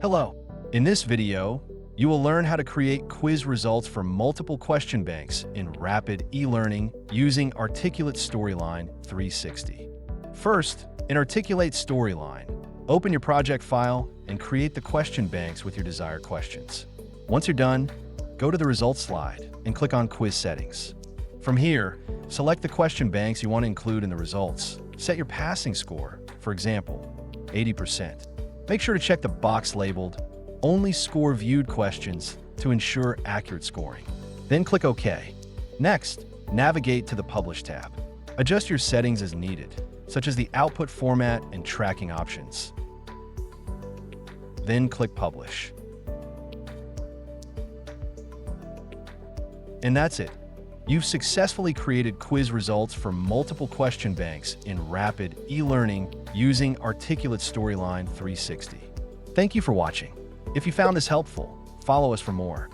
Hello. In this video, you will learn how to create quiz results for multiple question banks in rapid e-learning using Articulate Storyline 360. First, in Articulate Storyline, open your project file and create the question banks with your desired questions. Once you're done, go to the results slide and click on Quiz Settings. From here, select the question banks you want to include in the results. Set your passing score, for example, 80%. Make sure to check the box labeled Only Score Viewed Questions to ensure accurate scoring. Then click OK. Next, navigate to the Publish tab. Adjust your settings as needed, such as the output format and tracking options. Then click Publish. And that's it. You've successfully created quiz results for multiple question banks in rapid e-learning using Articulate Storyline 360. Thank you for watching. If you found this helpful, follow us for more.